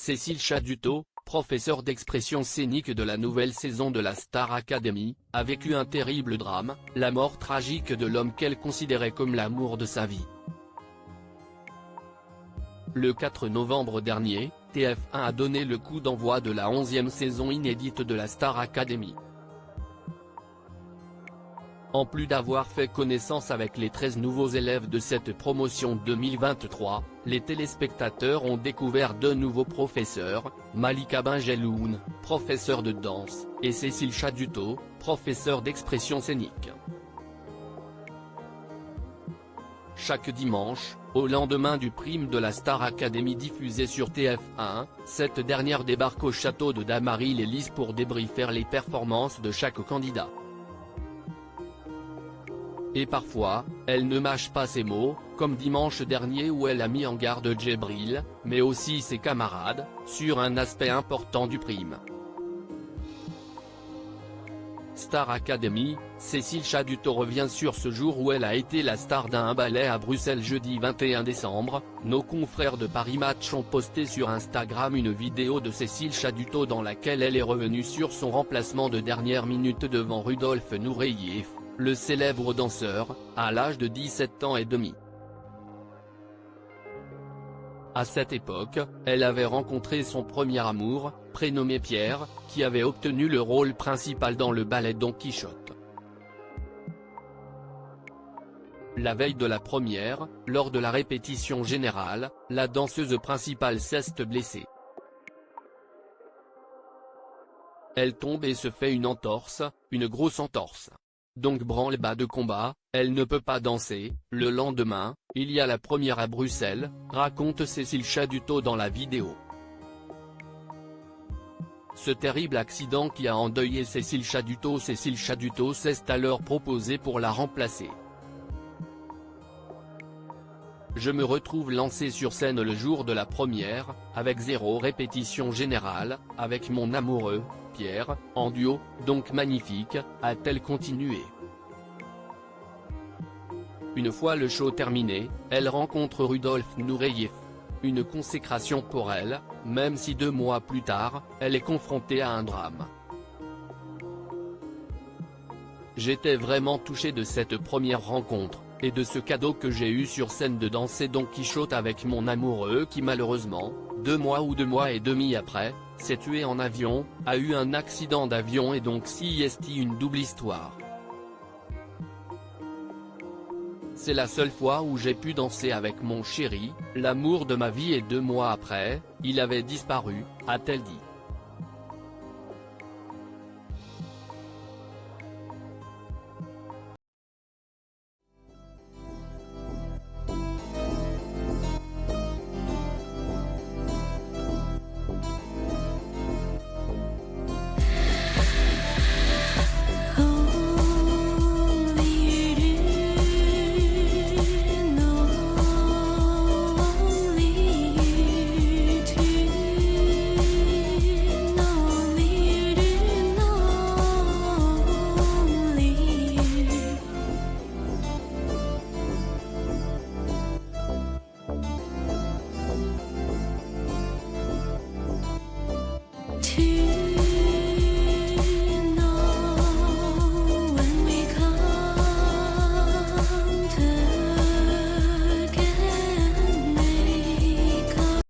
Cécile Chaduto, professeure d'expression scénique de la nouvelle saison de la Star Academy, a vécu un terrible drame, la mort tragique de l'homme qu'elle considérait comme l'amour de sa vie. Le 4 novembre dernier, TF1 a donné le coup d'envoi de la 11e saison inédite de la Star Academy. En plus d'avoir fait connaissance avec les 13 nouveaux élèves de cette promotion 2023, les téléspectateurs ont découvert deux nouveaux professeurs, Malika Benjeloun, professeur de danse, et Cécile Chaduto, professeur d'expression scénique. Chaque dimanche, au lendemain du prime de la Star Academy diffusé sur TF1, cette dernière débarque au château de Damary-les-Lys pour débriefer les performances de chaque candidat. Et parfois, elle ne mâche pas ses mots, comme dimanche dernier où elle a mis en garde Djibril, mais aussi ses camarades, sur un aspect important du prime. Star Academy, Cécile Chaduto revient sur ce jour où elle a été la star d'un ballet à Bruxelles jeudi 21 décembre, nos confrères de Paris Match ont posté sur Instagram une vidéo de Cécile Chaduto dans laquelle elle est revenue sur son remplacement de dernière minute devant Rudolf Nureyev, le célèbre danseur, à l'âge de 17 ans et demi. À cette époque, elle avait rencontré son premier amour, prénommé Pierre, qui avait obtenu le rôle principal dans le ballet Don Quichotte. La veille de la première, lors de la répétition générale, la danseuse principale s'est blessée. Elle tombe et se fait une entorse, une grosse entorse. Donc branle-bas de combat, elle ne peut pas danser. Le lendemain, il y a la première à Bruxelles, raconte Cécile Chaduto dans la vidéo. Ce terrible accident qui a endeuillé Cécile Chaduto s'est alors proposée pour la remplacer. Je me retrouve lancée sur scène le jour de la première, avec 0 répétition générale, avec mon amoureux, Pierre, en duo, donc magnifique, a-t-elle continué. Une fois le show terminé, elle rencontre Rudolf Nureyev. Une consécration pour elle, même si 2 mois plus tard, elle est confrontée à un drame. J'étais vraiment touchée de cette première rencontre, et de ce cadeau que j'ai eu sur scène de danser Don Quichotte avec mon amoureux qui malheureusement, 2 mois ou 2 mois et demi après, s'est tué en avion, a eu un accident d'avion et donc c'est une double histoire. C'est la seule fois où j'ai pu danser avec mon chéri, l'amour de ma vie et 2 mois après, il avait disparu, a-t-elle dit.